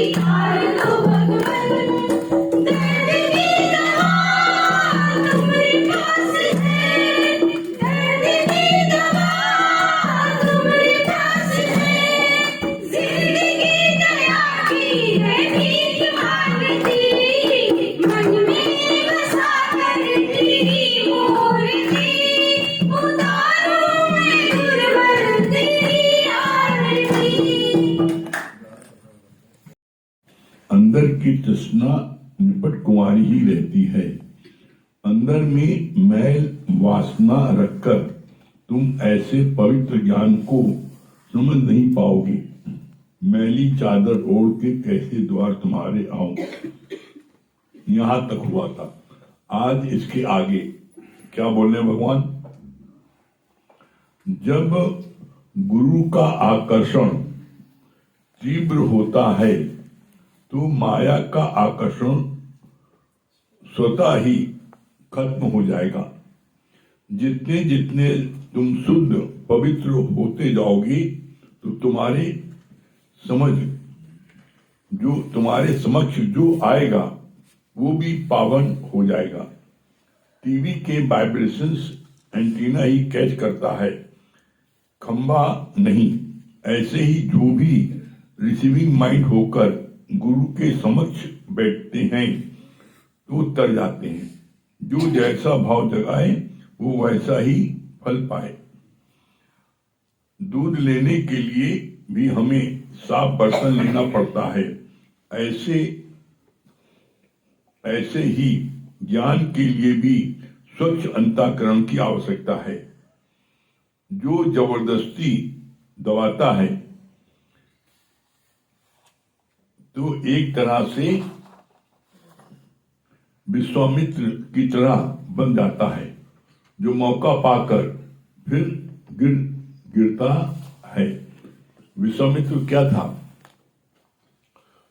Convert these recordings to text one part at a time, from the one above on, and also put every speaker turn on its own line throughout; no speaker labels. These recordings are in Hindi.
स्वीकार लो भगवन, दर्द की दवा तुम्हारे पास है, दर्द की दवा तुम्हारे पास है, जिंदगी दया की है भीख मांगती, मन में बसा कर तेरी मूर्ति, उतारूं मैं गुरुवर तेरी आरती।
अंदर की तृष्णा निपट कुंवारी ही रहती है। अंदर में मैल वासना रखकर तुम ऐसे पवित्र ज्ञान को समझ नहीं पाओगे। मैली चादर ओढ़ के कैसे द्वार तुम्हारे आऊं, यहां तक हुआ था। आज इसके आगे क्या बोले भगवान? जब गुरु का आकर्षण तीव्र होता है तो माया का आकर्षण स्वतः ही खत्म हो जाएगा। जितने जितने तुम शुद्ध पवित्र होते जाओगे तो तुम्हारे समक्ष जो आएगा वो भी पावन हो जाएगा। टीवी के वाइब्रेशंस एंटीना ही कैच करता है, खंबा नहीं। ऐसे ही जो भी रिसीविंग माइंड होकर गुरु के समक्ष बैठते हैं तो तर जाते हैं। जो जैसा भाव जगाए वो वैसा ही फल पाए। दूध लेने के लिए भी हमें साफ बर्तन लेना पड़ता है। ऐसे ही ज्ञान के लिए भी स्वच्छ अंतःकरण की आवश्यकता है। जो जबरदस्ती दबाता है तो एक तरह से विश्वामित्र की तरह बन जाता है, जो मौका पाकर फिर गिरता है। विश्वामित्र क्या था?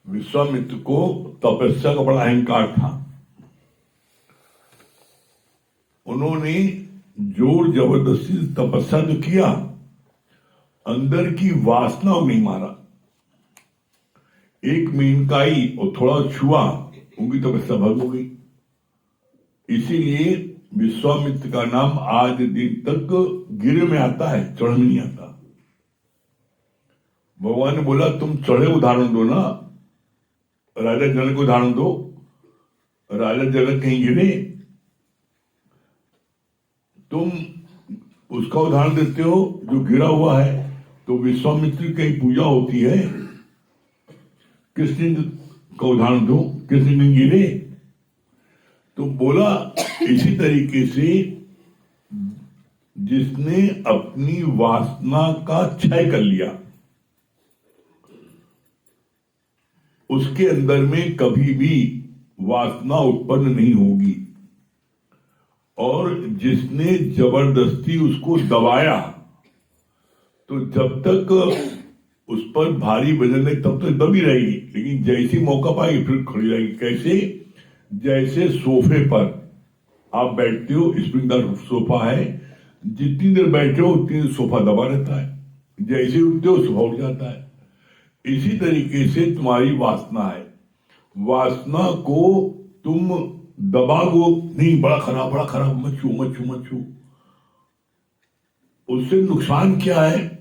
विश्वामित्र को तपस्या का बड़ा अहंकार था। उन्होंने जोर जबरदस्ती तपस्या तो किया, अंदर की वासना को नहीं मारा। एक मेनकाई और थोड़ा छुआ, उनकी तपस्या भंग हो गई। इसीलिए विश्वामित्र का नाम आज दिन तक गिर में आता है, चढ़ में नहीं आता। भगवान ने बोला तुम चढ़े उदाहरण दो ना, राजा जनक को उदाहरण दो। राजा जनक कहीं गिरे, तुम उसका उदाहरण देते हो जो गिरा हुआ है। तो विश्वामित्र की पूजा होती है, किसने का उदाहरण दो, किसने नहीं गिरे। तो बोला इसी तरीके से जिसने अपनी वासना का क्षय कर लिया उसके अंदर में कभी भी वासना उत्पन्न नहीं होगी। और जिसने जबरदस्ती उसको दबाया तो जब तक उस पर भारी वजन नहीं तब तक दबी रहेगी, लेकिन जैसी मौका पाएगी फिर खड़ी रहेगी। कैसे? जैसे सोफे पर आप बैठते हो, स्प्रिंगदार सोफा है, जितनी देर बैठे हो उतनी देर सोफा दबा रहता है, जैसे उठते हो सोफा उठ जाता है। इसी तरीके से तुम्हारी वासना है। वासना को तुम दबाओ नहीं, बड़ा खराब, मत छू। उससे नुकसान क्या है?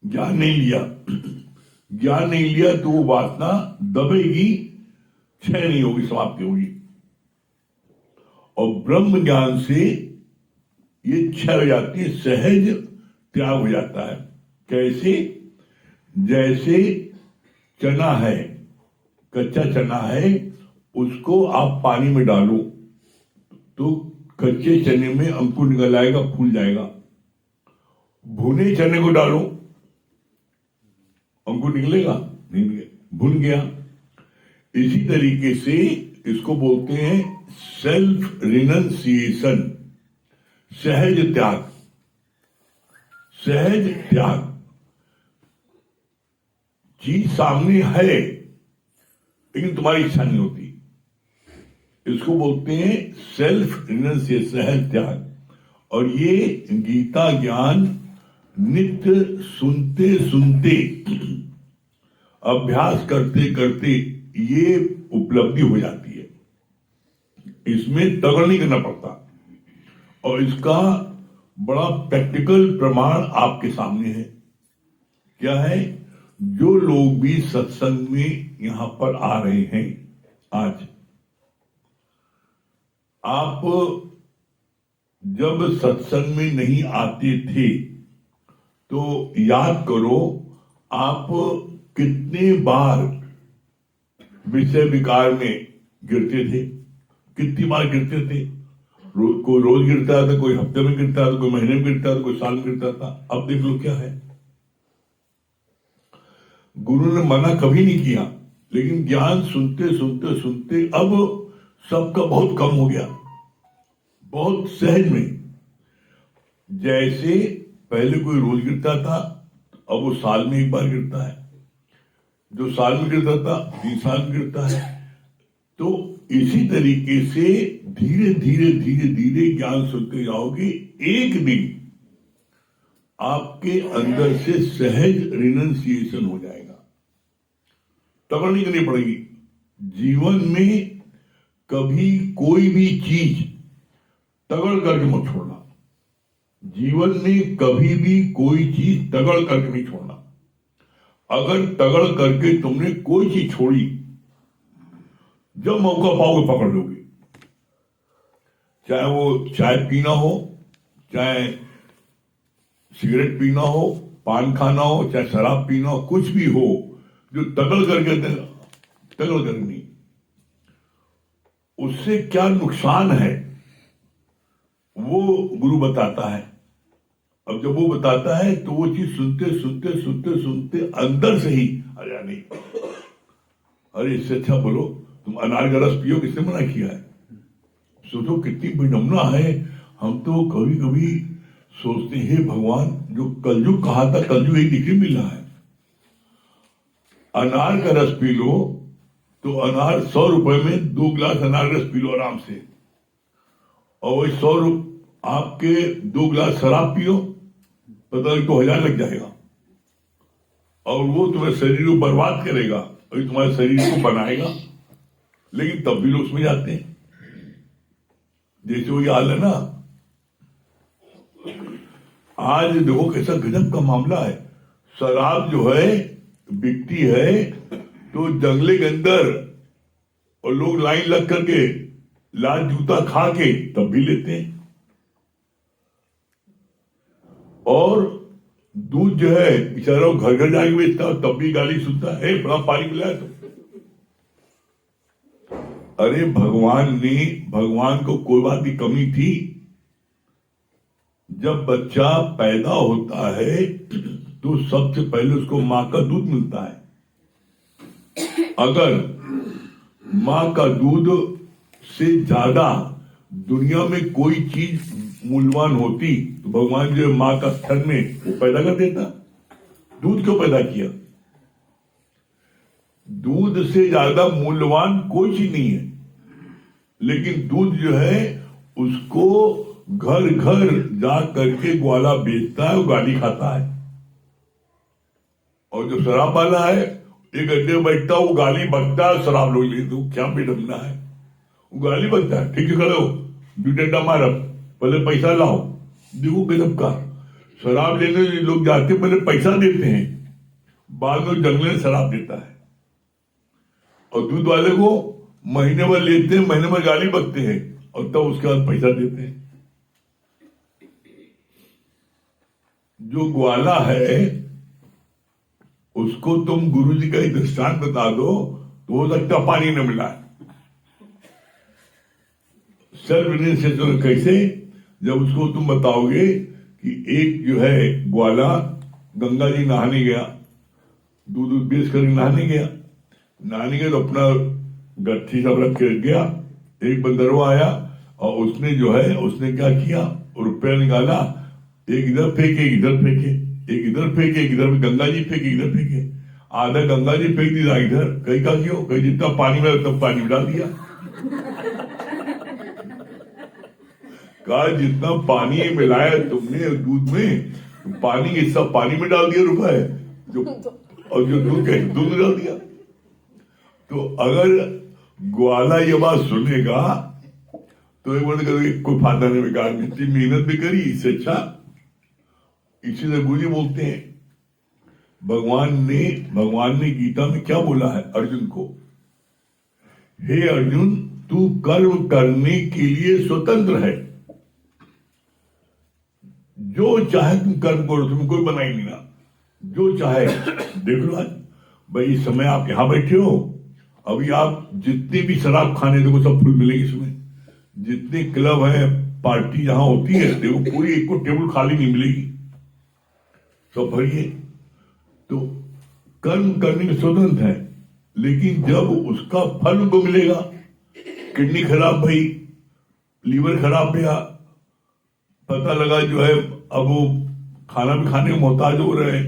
ज्ञान नहीं लिया तो वो वासना दबेगी, क्षय नहीं होगी, समाप्त होगी। और ब्रह्म ज्ञान से ये क्षय हो जाती है, सहज त्याग हो जाता है। कैसे? जैसे चना है, कच्चा चना है, उसको आप पानी में डालो तो कच्चे चने में अंकुर निकल आएगा, फूल जाएगा। भुने चने को डालो, अंकुर निकलेगा नहीं, भुन गया। इसी तरीके से इसको बोलते हैं सेल्फ रिनंसिएशन, सहज त्याग। चीज सामने है लेकिन तुम्हारी इच्छा नहीं होती, इसको बोलते हैं सेल्फ रिनंसिएशन, सहज त्याग। और ये गीता ज्ञान नित्य सुनते सुनते अभ्यास करते करते ये उपलब्धि हो जाती है। इसमें तगड़ नहीं करना पड़ता, और इसका बड़ा प्रैक्टिकल प्रमाण आपके सामने है। क्या है? जो लोग भी सत्संग में यहां पर आ रहे हैं आज, आप जब सत्संग में नहीं आते थे तो याद करो आप कितने बार विषय विकार में गिरते थे, कितनी बार गिरते थे। कोई रोज गिरता था, कोई हफ्ते में गिरता था, कोई महीने में गिरता था, कोई साल में गिरता था। अब देख लो क्या है। गुरु ने मना कभी नहीं किया, लेकिन ज्ञान सुनते सुनते सुनते अब सबका बहुत कम हो गया, बहुत सहज में। जैसे पहले कोई रोज गिरता था, अब वो साल में एक बार गिरता है। जो साल में गिरता था 3 साल में गिरता है। तो इसी तरीके से धीरे धीरे धीरे धीरे ज्ञान सुनते जाओगे, एक दिन आपके अंदर से सहज रिनंसिएशन हो जाएगा। तगड़ नहीं करनी पड़ेगी। जीवन में कभी कोई भी चीज तगड़ करके मत छोड़ना। जीवन में कभी भी कोई चीज तगड़ करके नहीं छोड़ना। अगर तगड़ करके तुमने कोई चीज छोड़ी, जब मौका पाओगे पकड़ लोगे। चाहे वो चाय पीना हो, चाहे सिगरेट पीना हो, पान खाना हो, चाहे शराब पीना हो, कुछ भी हो, जो तगड़ करके तगड़ करनी, उससे क्या नुकसान है वो गुरु बताता है। अब जब वो बताता है तो वो चीज सुनते सुनते सुनते सुनते अंदर से ही आ जानी। अरे इससे अच्छा बोलो तुम अनार का रस पियो, किसने मना किया है? सोचो कितनी विडम्बना है। हम तो कभी कभी सोचते हैं भगवान, जो कलयुग कहा था, कलयुग यही दिखने मिल रहा है। अनार का रस पी लो तो अनार 100 रुपए में 2 गिलास अनार रस पी लो आराम से, और वही 100 आपके 2 गिलास शराब पियो, पता नहीं तो 1000 लग जाएगा। और वो तुम्हारे शरीर को बर्बाद करेगा, और तुम्हारे शरीर को बनाएगा। लेकिन तब भी लोग उसमें जाते हैं। जैसे वही हाल है ना, आज देखो कैसा गजब का मामला है। शराब जो है बिकती है तो जंगले के अंदर, और लोग लाइन लग करके लाल जूता खा के तब भी लेते हैं। और दूध जो है बेचारा घर घर जाके बेचता है, तब भी गाली सुनता है, बड़ा पानी मिला है तो। अरे भगवान को कोई बात की कमी थी? जब बच्चा पैदा होता है तो सबसे पहले उसको मां का दूध मिलता है। अगर मां का दूध से ज्यादा दुनिया में कोई चीज मूल्यवान होती तो भगवान जो मां का स्तन में वो पैदा कर देता। दूध क्यों पैदा किया? दूध से ज्यादा मूल्यवान कोई चीज नहीं है, लेकिन दूध जो है उसको घर घर जा करके ग्वाला बेचता है, वो गाली खाता है। और जो शराब वाला है एक अड्डे में बैठता है, वो गाली बकता है, शराब लोग ले तो क्या बेडमना है, वो गाली बकता है। ठीक है खड़े हो, 2 डंडा मारो, पहले पैसा लाओ। देखो गजब का, शराब लेने लोग जाते पहले पैसा देते हैं, बाद में जंगल में शराब देता है। और दूध वाले को महीने भर लेते हैं, महीने भर गाली बकते हैं, और तब उसके बाद पैसा देते हैं। जो ग्वाला है उसको तुम गुरुजी का एक दृष्टांत बता दो तो हो सकता पानी न मिला है। सेल्फ रियलाइजेशन कैसे? जब उसको तुम बताओगे कि एक जो है ग्वाला गंगा जी नहाने गया, दूध बेच कर नहाने गया तो अपना गट्ठी सब रख के गया। एक बंदरवा आया और उसने जो है उसने क्या किया, रुपया निकाला, एक इधर फेंके, इधर फेंके, एक इधर फेंके, एक इधर गंगा जी फेंके, इधर फेंके, आधा गंगा जी फेंक दिया इधर। कहीं का क्यों? कहीं जितना पानी में उतना पानी में डाल दिया। कहा जितना पानी मिलाया तुमने दूध में, पानी हिस्सा पानी में डाल दिया रुपए जो, और जो दूध का दूध डाल दिया। तो अगर ग्वाला ये बात सुनेगा तो एक बार करोगे कोई फायदा नहीं, बेकार में इतनी मेहनत भी करी, इससे अच्छा। इसी से गुरु जी बोलते हैं, भगवान ने गीता में क्या बोला है अर्जुन को, हे अर्जुन तू कर्म करने के लिए स्वतंत्र है, जो चाहे तुम कर्म करो, तुम्हें कोई बनाई नहीं ना, जो चाहे। देख लो आज भाई, इस समय आप यहां बैठे हो, अभी आप जितने भी शराब खाने देखो सब फुल मिलेंगे इसमें, जितने क्लब है पार्टी जहां होती है देखो पूरी एक को टेबल खाली नहीं मिलेगी, सब भरिए। तो कर्म करने में स्वतंत्र है, लेकिन जब उसका फल उनको मिलेगा, किडनी खराब भई, लीवर खराब भैया, पता लगा जो है अब वो खाना भी खाने में मोहताज हो रहे हैं,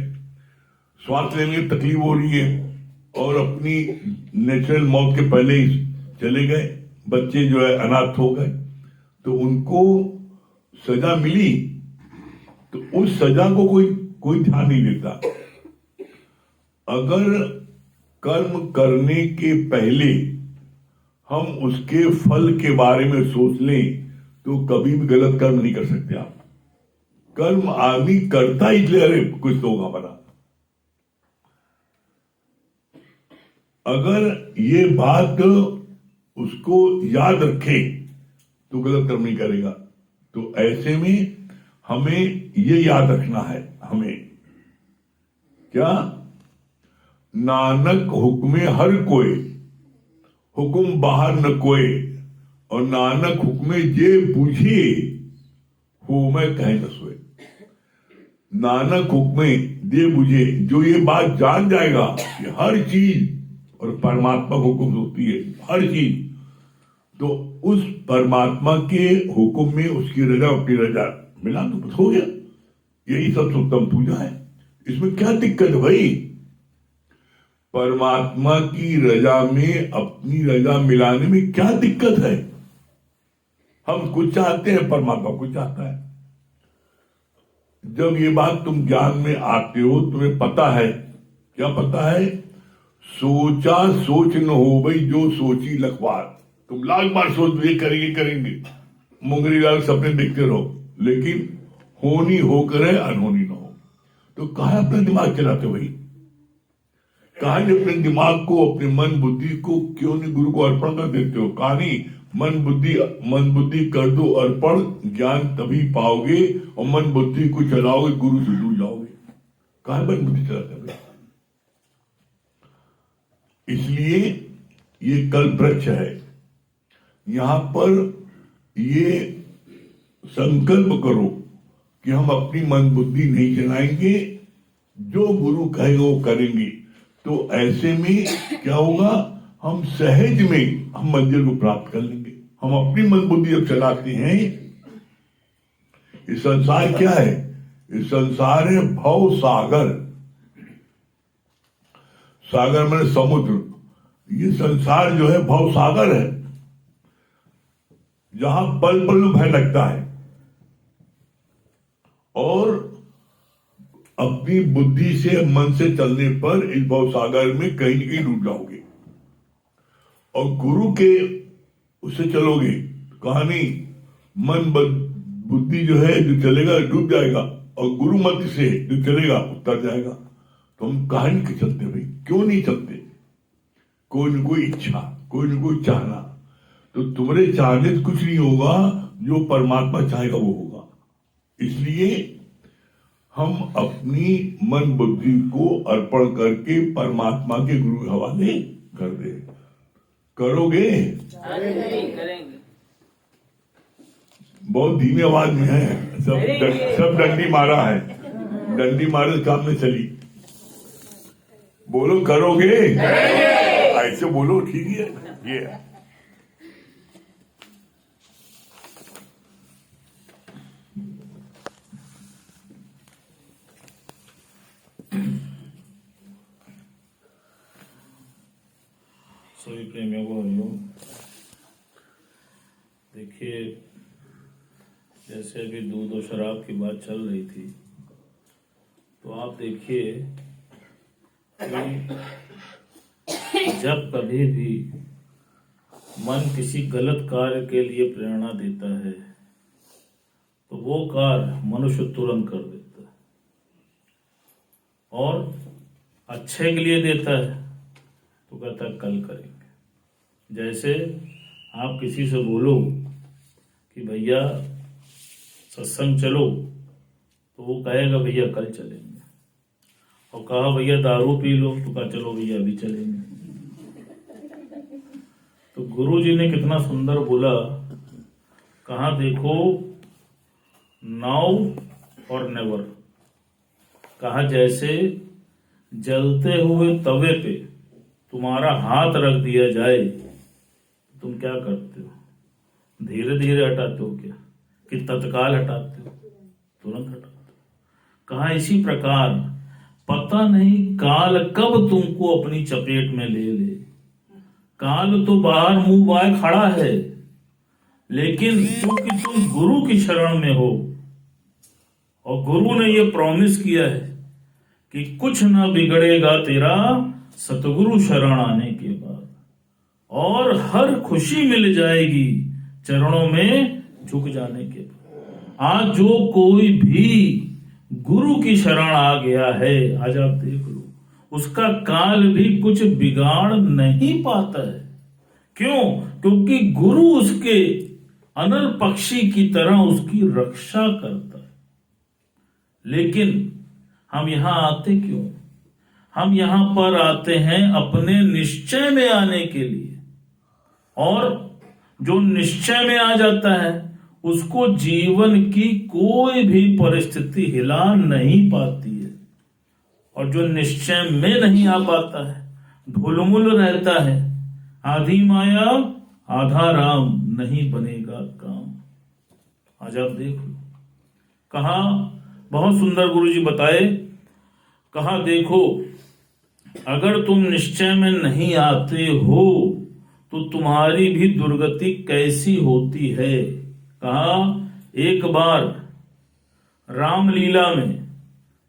श्वास लेने में तकलीफ हो रही है, और अपनी नेचुरल मौत के पहले ही चले गए, बच्चे जो है अनाथ हो गए, तो उनको सजा मिली, तो उस सजा को कोई ध्यान नहीं देता। अगर कर्म करने के पहले हम उसके फल के बारे में सोच लें तो कभी भी गलत कर्म नहीं कर सकते आप। कर्म आदमी करता ही इसलिए अरे कुछ तो होगा बना। अगर ये बात उसको याद रखे तो गलत कर्म नहीं करेगा। तो ऐसे में हमें ये याद रखना है, हमें क्या, नानक हुक्मे हर कोई, हुक्म बाहर न कोई, और नानक हुक्मे जे पूछे हो मैं कहे न सोए। नानक हुक्मे दे बुझे, जो ये बात जान जाएगा कि हर चीज और परमात्मा को हुक्म होती है हर चीज, तो उस परमात्मा के हुक्म में उसकी रजा अपनी रजा मिला तो बस हो गया। यही सबसे उत्तम पूजा है, इसमें क्या दिक्कत है भाई। परमात्मा की रजा में अपनी रजा मिलाने में क्या दिक्कत है। हम कुछ चाहते हैं, परमात्मा कुछ चाहता है। जब ये बात तुम ज्ञान में आते हो, तुम्हें पता है, क्या पता है, सोचा सोच न हो भाई जो सोची लखवार। तुम लाख बार सोच ये करेंगे, मुंगरी लाल सपने देखते रहो, लेकिन होनी होकर है, अनहोनी ना हो। तो कहा अपना दिमाग चलाते भाई, कहा अपने दिमाग को, अपने मन बुद्धि को क्यों नहीं गुरु को अर्पण कर देते हो। कहानी मन बुद्धि कर दो अर्पण, ज्ञान तभी पाओगे, और मन बुद्धि को चलाओगे गुरु से जुड़ जाओगे। कहा मन बुद्धि चलाते भाई। इसलिए ये कल्प वृक्ष है, यहां पर ये संकल्प करो कि हम अपनी मन बुद्धि नहीं चलाएंगे, जो गुरु कहेगा वो करेंगे। तो ऐसे में क्या होगा, हम सहज में हम मंजिल को प्राप्त कर लेंगे। हम अपनी मन बुद्धि जब चलाते हैं, ये संसार क्या है, ये संसार है भव सागर। सागर में समुद्र, ये संसार जो है भव सागर है, जहां पल पल में भय लगता है, और अपनी बुद्धि से मन से चलने पर इस भव सागर में कहीं न कहीं डूब जाओगे। और गुरु के उससे चलोगे, कहानी मन बुद्धि जो है जो चलेगा डूब जाएगा, और गुरु मत से जो चलेगा उतर जाएगा। तो हम कहां नहीं चलते भाई, क्यों नहीं चलते। कोई न कोई इच्छा, कोई न कोई चाहना, तो तुम्हारे चाहने से कुछ नहीं होगा, जो परमात्मा चाहेगा वो होगा। इसलिए हम अपनी मन बुद्धि को अर्पण करके परमात्मा के गुरु के हवाले कर दे। करोगे?
करेंगे।
बहुत धीमी आवाज में है, सब डंडी मारा है, डंडी मारे काम में चली। बोलो करोगे? ऐसे बोलो, ठीक है। ये
सभी प्रेमियों को हरिओम। देखिए, जैसे अभी दूध और शराब की बात चल रही थी, तो आप देखिए कि जब कभी भी मन किसी गलत कार्य के लिए प्रेरणा देता है तो वो कार्य मनुष्य तुरंत कर देता है, और अच्छे के लिए देता है तो कहता है कल करेंगे। जैसे आप किसी से बोलो कि भैया सत्संग चलो, तो वो कहेगा भैया कल चलेंगे, और कहा भैया दारू पी लो तो कहा चलो भैया अभी चलेंगे। तो गुरु जी ने कितना सुंदर बोला, कहा देखो नाउ और नेवर। कहा जैसे जलते हुए तवे पे तुम्हारा हाथ रख दिया जाए तो तुम क्या करते हो? धीरे धीरे हटाते हो क्या कि तत्काल हटाते हो? तुरंत हटाते हो। कहा इसी प्रकार पता नहीं काल कब तुमको अपनी चपेट में ले ले। काल तो बाहर मुंह बाय खड़ा है, लेकिन क्योंकि तुम गुरु की शरण में हो, और गुरु ने ये प्रॉमिस किया है कि कुछ ना बिगड़ेगा तेरा सतगुरु शरण आने के बाद, और हर खुशी मिल जाएगी चरणों में झुक जाने के बाद। आज जो कोई भी गुरु की शरण आ गया है, आज आप देख लो, उसका काल भी कुछ बिगाड़ नहीं पाता है। क्यों? क्योंकि गुरु उसके अनल पक्षी की तरह उसकी रक्षा करता है। लेकिन हम यहां आते क्यों? हम यहां पर आते हैं अपने निश्चय में आने के लिए, और जो निश्चय में आ जाता है उसको जीवन की कोई भी परिस्थिति हिला नहीं पाती है, और जो निश्चय में नहीं आ पाता है, ढुलमुल रहता है, आधी माया आधा राम, नहीं बनेगा काम। आज आप देख लो, कहा बहुत सुंदर गुरु जी बताए, कहा देखो अगर तुम निश्चय में नहीं आते हो तो तुम्हारी भी दुर्गति कैसी होती है। कहा एक बार रामलीला में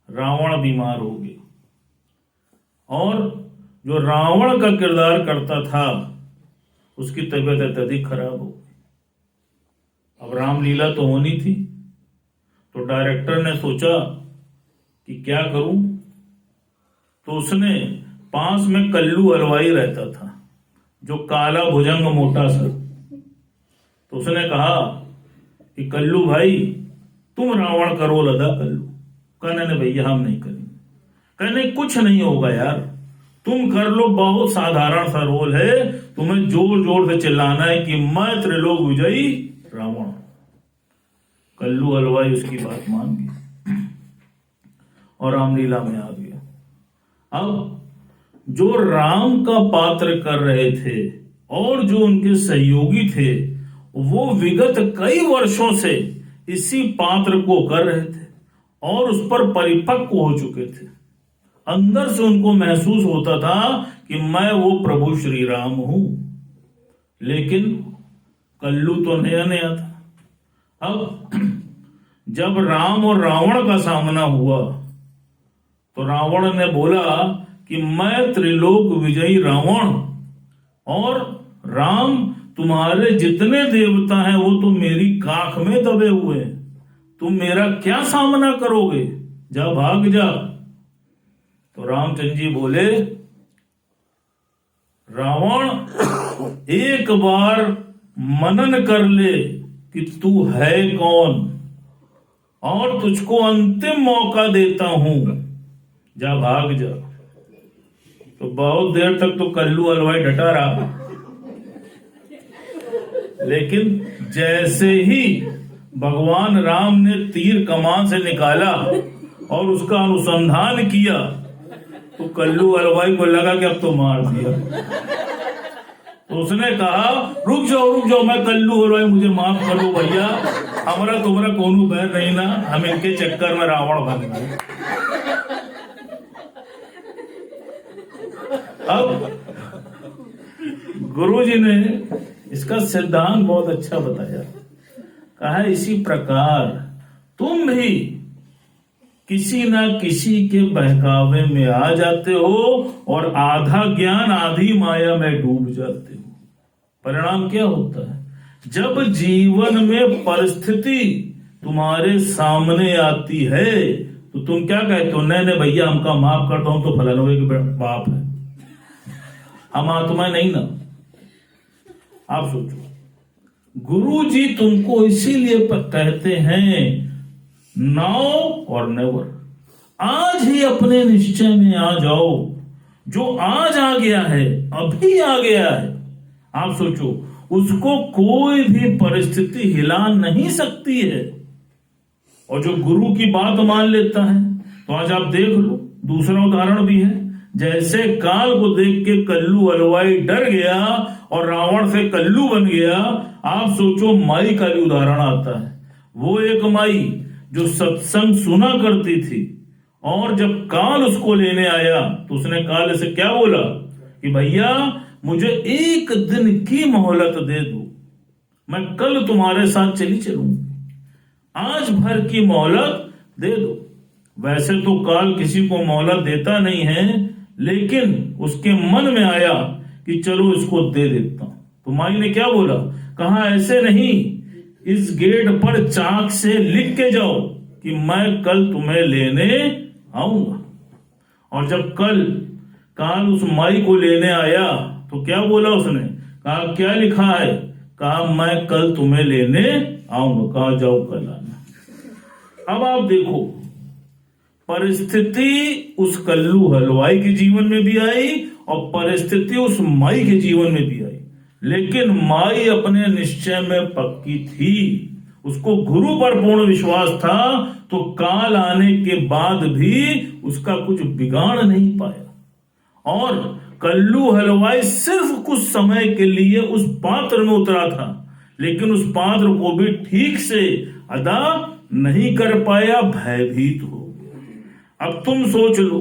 रावण बीमार हो गया, और जो रावण का किरदार करता था उसकी तबीयत अत्यधिक खराब हो गई। अब रामलीला तो होनी थी, तो डायरेक्टर ने सोचा कि क्या करूं, तो उसने पास में कल्लू हलवाई रहता था, जो काला भुजंग मोटा सा, तो उसने कहा कि कल्लू भाई तुम रावण का रोल अदा कर लो। कहने ने भैया हम नहीं करेंगे। कहने कुछ नहीं होगा यार, तुम कर लो, बहुत साधारण सा रोल है, तुम्हें जोर जोर से चिल्लाना है कि मैं त्रिलोक विजयी रावण। कल्लू हलवाई उसकी बात मान गया और रामलीला में आ गया। अब जो राम का पात्र कर रहे थे और जो उनके सहयोगी थे, वो विगत कई वर्षों से इसी पात्र को कर रहे थे और उस पर परिपक्व हो चुके थे। अंदर से उनको महसूस होता था कि मैं वो प्रभु श्री राम हूं, लेकिन कल्लू तो नया नया था। अब जब राम और रावण का सामना हुआ तो रावण ने बोला कि मैं त्रिलोक विजयी रावण, और राम तुम्हारे जितने देवता हैं वो तो मेरी काख में दबे हुए हैं, तुम मेरा क्या सामना करोगे, जा भाग जा। तो रामचंद्र जी बोले रावण एक बार मनन कर ले कि तू है कौन, और तुझको अंतिम मौका देता हूं, जा भाग जा। तो बहुत देर तक तो कल्लू हलवाई डटा रहा, लेकिन जैसे ही भगवान राम ने तीर कमान से निकाला और उसका अनुसंधान किया तो कल्लू हलवाई को लगा कि अब तो मार दिया। तो उसने कहा रुक जाओ मैं कल्लू हलवाई, मुझे माफ कर दो भैया, हमारा तुम्हारा कोनो बैर नहीं ना, हम इनके चक्कर में रावण बन गए। अब गुरु जी ने इसका सिद्धांत बहुत अच्छा बताया। कहा इसी प्रकार तुम भी किसी ना किसी के बहकावे में आ जाते हो और आधा ज्ञान आधी माया में डूब जाते हो। परिणाम क्या होता है? जब जीवन में परिस्थिति तुम्हारे सामने आती है तो तुम क्या कहते हो? नहीं भैया, हमका माफ करता हूं, तो फलानवे के बाप है, हम आत्मा नहीं ना। आप सोचो, गुरु जी तुमको इसीलिए कहते हैं नाउ और नेवर। आज ही अपने निश्चय में आ जाओ। जो आज आ गया है, अभी आ गया है, आप सोचो, उसको कोई भी परिस्थिति हिला नहीं सकती है। और जो गुरु की बात मान लेता है, तो आज आप देख लो, दूसरा उदाहरण भी है। जैसे काल को देख के कल्लू हलवाई डर गया और रावण से कल्लू बन गया, आप सोचो माई का भी उदाहरण आता है। वो एक माई जो सत्संग सुना करती थी, और जब काल उसको लेने आया तो उसने काल से क्या बोला कि भैया मुझे एक दिन की मोहलत दे दो, मैं कल तुम्हारे साथ चली चलूं, आज भर की मोहलत दे दो। वैसे तो काल किसी को मोहलत देता नहीं है, लेकिन उसके मन में आया कि चलो इसको दे देता हूं। तो माई ने क्या बोला? कहा ऐसे नहीं, इस गेट पर चाक से लिख के जाओ कि मैं कल तुम्हें लेने आऊंगा। और जब कल काल उस माई को लेने आया तो क्या बोला उसने? कहा क्या लिखा है? कहा मैं कल तुम्हें लेने आऊंगा। कहा जाओ कल आना। अब आप देखो, परिस्थिति उस कल्लू हलवाई के जीवन में भी आई और परिस्थिति उस माई के जीवन में भी आई, लेकिन माई अपने निश्चय में पक्की थी, उसको गुरु पर पूर्ण विश्वास था, तो काल आने के बाद भी उसका कुछ बिगाड़ नहीं पाया। और कल्लू हलवाई सिर्फ कुछ समय के लिए उस पात्र में उतरा था, लेकिन उस पात्र को भी ठीक से अदा नहीं कर पाया, भयभीत हो गया। अब तुम सोच लो,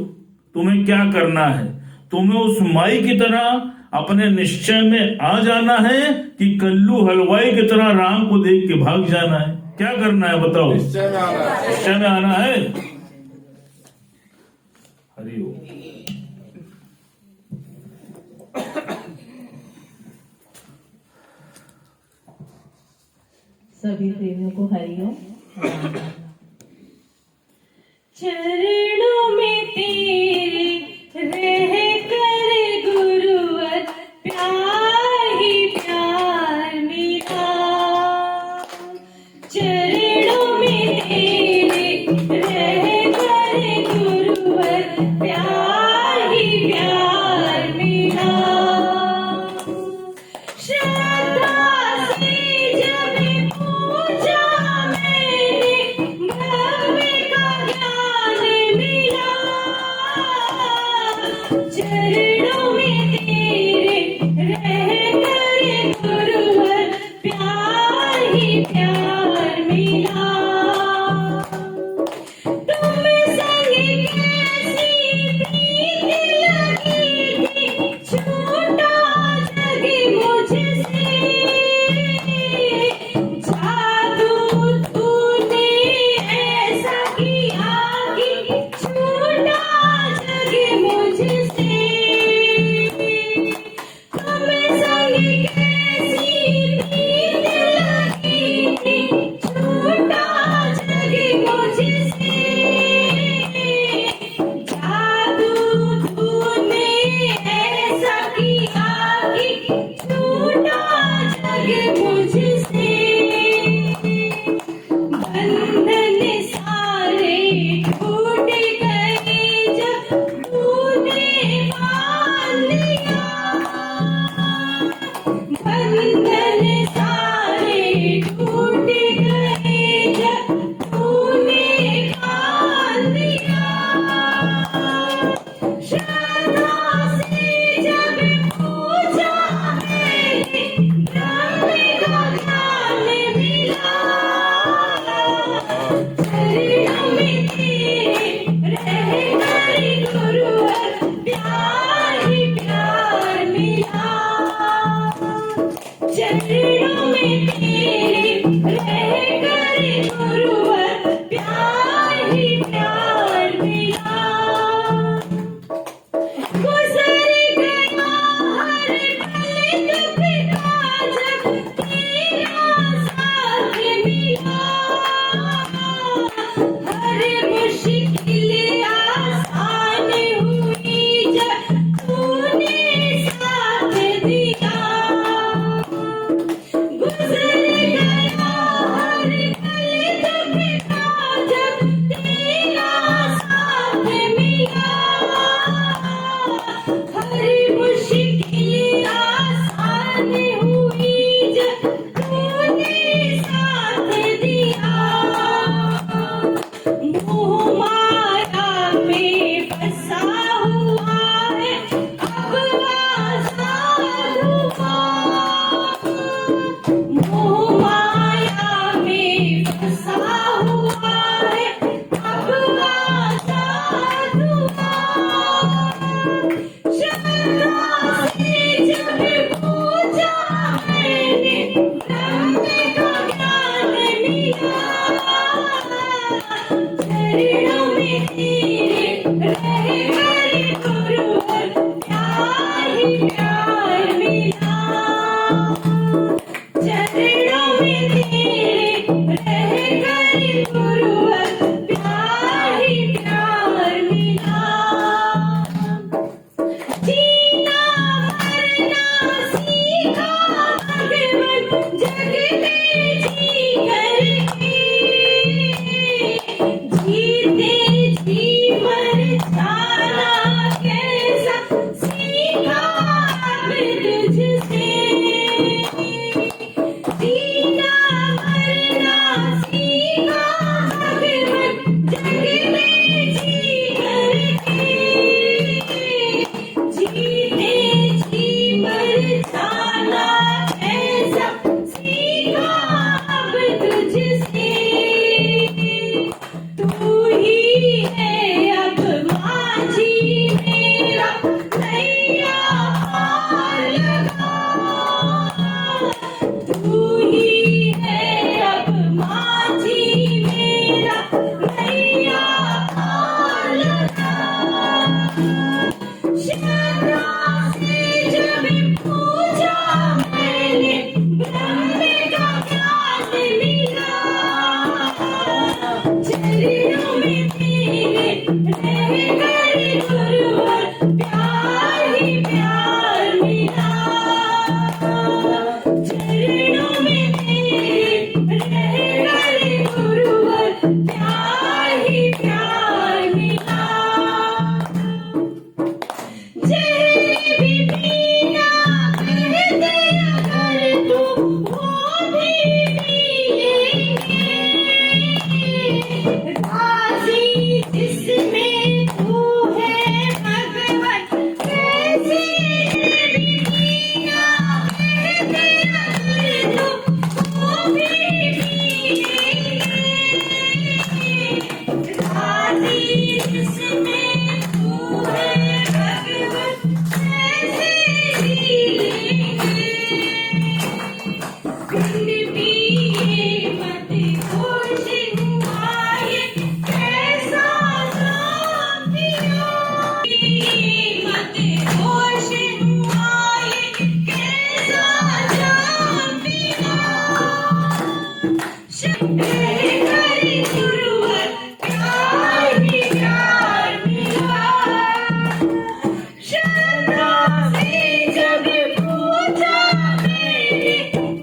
तुम्हें क्या करना है? तुम्हें उस माई की तरह अपने निश्चय में आ जाना है कि कल्लू हलवाई की तरह राम को देख के भाग जाना है? क्या करना है बताओ? निश्चय में आना है। हरि ओम।
सभी प्रेमियों को हरिओम। चरणों में तेरे रह कर गुरुवर, प्यार ही प्यार मेरा। चरणों में तेरे रह कर गुरुवर, प्यार ही प्यार मेरा। श्रद्धा से जब पूजा मैंने, ब्रह्म का ज्ञान मिला। चरणों में तेरे रह कर गुरुवर, प्यार ही प्यार मिला। तुम संग कैसी प्रीत लगी थी, छूटा जग मुझसे। जादू तूने ऐसा किया कि छूटा जग मुझसे। तुम संग कैसी प्रीत लगी थी, छूटा जग मुझसे। जादू तूने ऐसा किया कि छूटा जग मुझसे। बंधन सारे टूट गए जब तूने बांध लिया। बंधन सारे टूट गए जब तूने बांध लिया। श्रद्धा से जब पूजा मैंने, ब्रह्म का ज्ञान मिला। चरणों में तेरे रह कर गुरुवर, प्यार ही प्यार मिला। चरणों में तेरे रह कर गुरुवर, प्यार ही प्यार दिया गुजर गया हर पल दुख का जब तेरा साथ मिला हर मुश्किल आसान हुई जब तूने साथ दिया मोह माया में फंसा हुआ है अब आजाद हुआ मोह माया में फंसा हुआ है अब आजाद हुआ शब्दों से जब पूछा मैंने ब्रह्म का ज्ञान मिला चरणों में तेरे रह कर गुरुवर प्यार ही प्यार मिला चरणों में तेरे रह कर गुरुवर प्यार ही प्यार मिला जीना मरना सीखा भगवन जग में जी करके जीते जी मर जाना कैसा सीखा अब तुझसे जीना मरना सीखा भगवन जग में जी करके जीते जी मर जाना ऐसा सीखा अब तुझसे तू ही है अब माझी मेरा नैया पार लगा तू ही है अब माझी मेरा नैया पार लगा शब्दों से जब पूछा मैंने ब्रह्म का ज्ञान मिला चरणों में तेरे रह कर गुरुवर प्यार ही प्यार मिला चरणों में तेरे रह कर गुरुवर प्यार ही प्यार मिला जहर भी पीना कहते अगर तो वो भी पी लेंगे राजी जिसमें तू है भगवन कैसे भी पीना कहते अगर तो वो भी पी लेंगे राजी जिसमें तू है भगवन कैसे भी लेंगे बिन पिए मत होश हुआए कैसा जाम पिया पिए मत होश हुआए कैसा जाम पिया शब्द कर गुरुवर प्यार ही प्यार मिला शब्दों से जब पूछा मैंने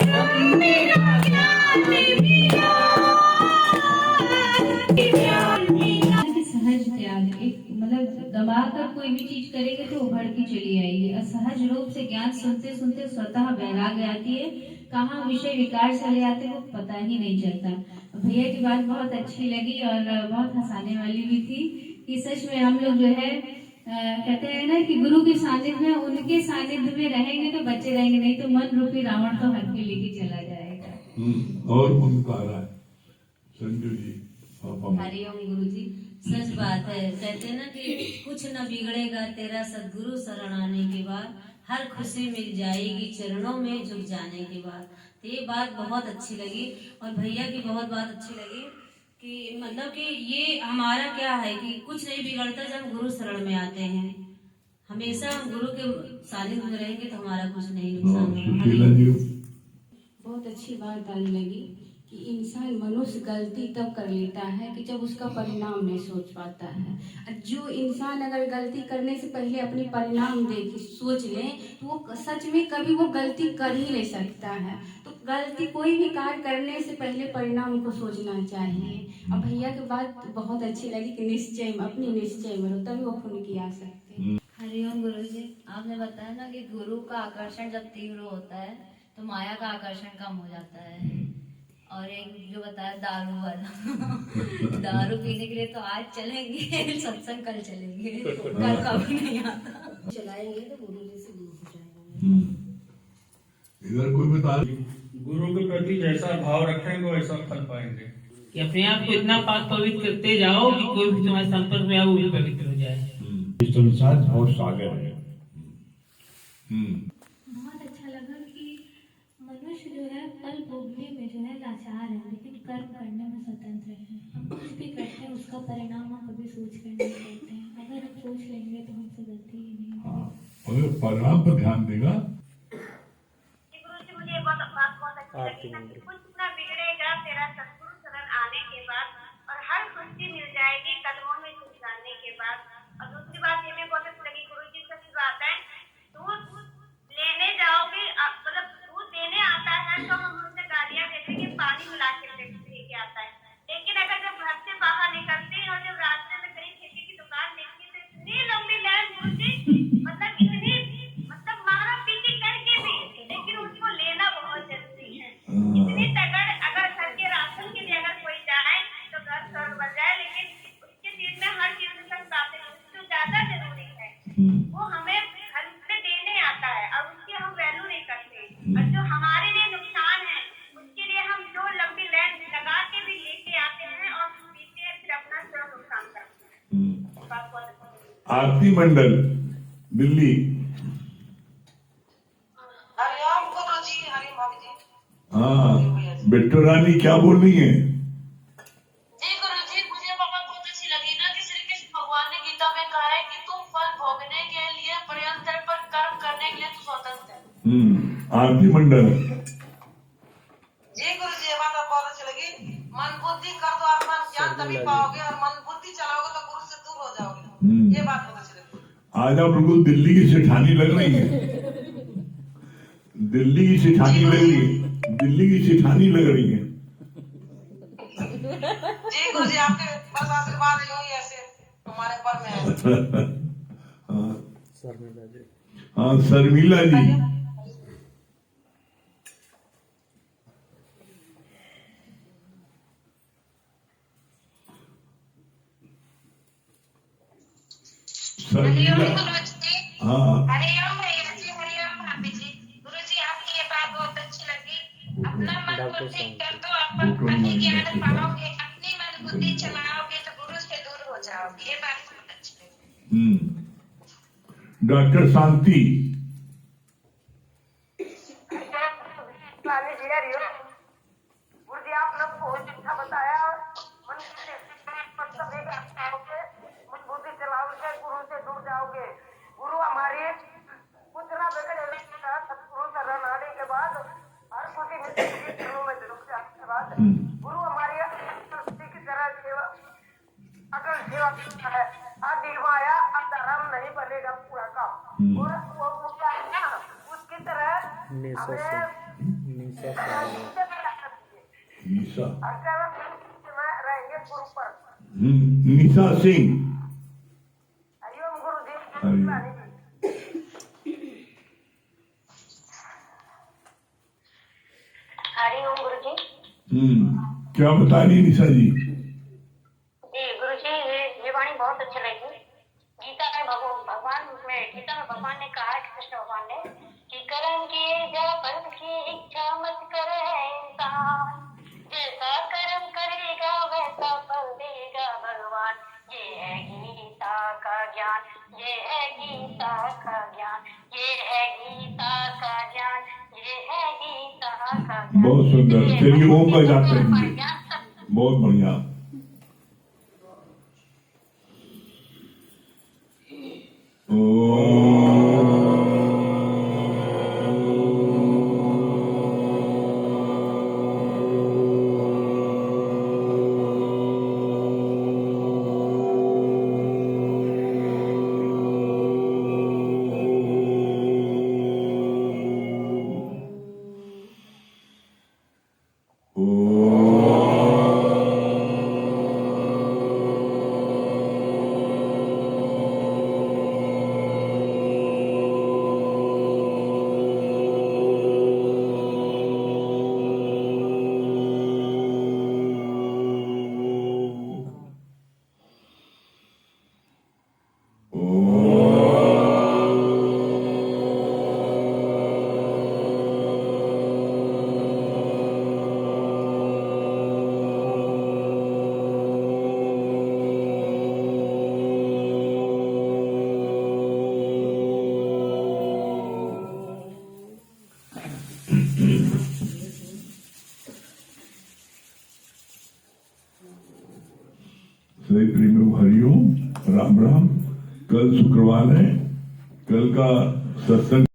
ब्रह्म का ज्ञान मिला प्यार मिला
सहज त्याग एक मतलब दबा कर कोई भी चीज करेंगे तो उभर के चली आएगी। असहज रूप से ज्ञान सुनते सुनते स्वतः वैराग्य आती है। कहाँ विषय विकार चले जाते हैं वो पता ही नहीं चलता। भैया की बात बहुत अच्छी लगी और बहुत हंसाने वाली भी थी कि सच में हम लोग जो है कहते हैं ना कि गुरु के सानिध्य में उनके सानिध्य में रहेंगे तो बचे रहेंगे, नहीं तो मन रूपी रावण तो हट के लेके चला जाएगा।
और मन का रहा है संजू जी
हरिओम गुरु जी। सच बात है, कहते हैं ना कि कुछ न बिगड़ेगा तेरा सदगुरु शरण आने के बाद, हर खुशी मिल जाएगी चरणों में झुक जाने के बाद। तो ये बात बहुत अच्छी लगी और भैया की बहुत बात अच्छी लगी कि मतलब कि ये हमारा क्या है कि कुछ नहीं बिगड़ता जब गुरु शरण में आते हैं। हमेशा हम गुरु के सानिध्य में रहेंगे तो हमारा कुछ नहीं नुकसान होगा।
बहुत अच्छी बात आज लगी
कि इंसान मनुष्य गलती तब कर लेता है कि जब उसका परिणाम नहीं सोच पाता है। जो इंसान अगर गलती करने से पहले अपनी परिणाम देख सोच ले तो वो सच में कभी वो गलती कर ही नहीं सकता है। तो गलती कोई भी कार्य करने से पहले परिणाम को सोचना चाहिए। और भैया की बात बहुत अच्छी लगी कि निश्चय में अपनी निश्चय में हो तभी वो खून की आ सकते हैं।
हरिओम गुरु जी, आपने बताया ना कि गुरु का आकर्षण जब तीव्र होता है तो माया का आकर्षण कम हो जाता है। और एक जो बताया दारू वाला दारू पीने के लिए तो आज चलेंगे, सत्संग कल चलेंगे, कल कभी नहीं आता। चलाएंगे तो गुरु जी से दूर हो जाएंगे।
इधर कोई बता
गुरु के प्रति जैसा भाव रखेंगे वैसा फल पाएंगे।
कि अपने आप को इतना पाक पवित्र करते जाओ कि कोई भी तुम्हारे संपर्क में आए वो भी पवित्र हो जाए।
इस संसार बहुत सागर है।
बहुत अच्छा लगा कि मनुष्य जो है फल भोगने में जो है लाचार है, लेकिन कर्म करने में स्वतंत्र है। हम कुछ भी करते हैं उसका परिणाम हम कभी सोच कर नहीं करते हैं। अगर हम सोच लेंगे तो हमसे गलती ही नहीं होगी।
हाँ, अगर परिणाम पर ध्यान देगा।
गुरुजी मुझे ये बात बहुत अच्छी लगी ना, कुछ ना बिगड़ेगा तेरा सतगुरु शरण आने के बाद, और हर खुशी मिल जाएगी कदमों में झुक जाने के बाद। और दूसरी बात ये भी बहुत अच्छी लगी गुरुजी, सच बात है, दूध लेने जाओगे मतलब दूध देने आता है तो हम उनसे गालियां देते कि पानी मिला के लेके आता है, लेकिन अगर जब घर से बाहर निकलते हैं और जब रास्ते में कहीं खेती की दुकान देखती है तो इतनी लंबी लाइन गुरुजी, मतलब इतनी मतलब मारा पीटी करके भी, लेकिन उसको लेना बहुत जरूरी है। इतनी तगड़ अगर घर के राशन के लिए अगर कोई जाए तो घर स्वर्ग बन जाए, लेकिन उसके चीज में हर चीज में सस्ताते हैं, जो ज्यादा जरूरी है वो हमें घर में देने आता है और उसकी हम वैल्यू नहीं करते, और जो हमारे लिए नुकसान है उसके लिए हम जो लंबी लाइन लगा के भी लेके आते हैं और पीते हैं, फिर अपना स्वयं नुकसान करते हैं।
आरती मंडल दिल्ली।
हरिओम गुरु जी, हरि भाभी जी।
हाँ बिट्टू रानी क्या बोल रही है?
जी गुरु जी, मुझे बात बहुत अच्छी लगी ना कि श्री कृष्ण भगवान ने गीता में कहा है कि तुम फल भोगने के लिए प्रयत्न पर कर्म करने के लिए तू स्वतंत्र है।
आरती मंडल।
जी गुरु जी, ये बात बहुत अच्छी लगी। मन बुद्धि कर दो आत्मा ज्ञान तभी पाओगे, और मन बुद्धि चलाओगे तो गुरु से दूर हो जाओगे। ये बात बहुत अच्छी लगी।
आज आप बिल्कुल दिल्ली की सेठानी लग रही है। दिल्ली की सेठानी लग रही है, दिल्ली की सेठानी लग रही है।
जी गुरु जी, आपके बस आशीर्वाद यूं ही ऐसे हमारे पर में है।
हाँ शर्मिला जी। शर्मिला। हाँ
हरिओम भैया जी, हरिओम भाभी जी। गुरु जी, आपकी ये बात बहुत अच्छी लगी। अपना मन बुद्धि कर दो, अपन ही ज्ञान पाओगे, अपनी मन बुद्धि चलाओगे तो गुरु से दूर हो जाओगे। ये बात बहुत अच्छी लगी।
डॉक्टर शांति।
गुरु जी, आप लोग बहुत अच्छा बताया। मन बुद्धि चलाओगे, गुरु से दूर जाओगे। गुरु हमारी कुछ ना बिगड़े, सतगुरु शरण आने के बाद हर खुशी मिलती है, चरणों में रुक जाने के बाद गुरु हमारी की तरह सेवा अटल सेवा करता है। अब निर्माया अब धर्म नहीं बनेगा पूरा काम, और वो क्या है ना उसकी तरह रहेंगे गुरु पर।
निशा सिंह।
हरिओम गुरु जी। हरिओम गुरु जी।
क्या बता रही निशा जी?
जी गुरु जी, ये वाणी बहुत अच्छी लगी। गीता में भगवान ने कहा कि कृष्ण भगवान ने कि कर्म किए जा फल की इच्छा मत करे इंसान, जैसा कर्म करेगा वैसा फल देगा भगवान। ये है गीता का ज्ञान, ये है गीता का ज्ञान, ये है गीता का ज्ञान, ये है गीता का ज्ञान।
बहुत सुंदर। चलिए ओम का जाप करेंगे। बहुत बढ़िया। सही प्रेमियों, हरिओम, राम राम। कल शुक्रवार है, कल का सत्संग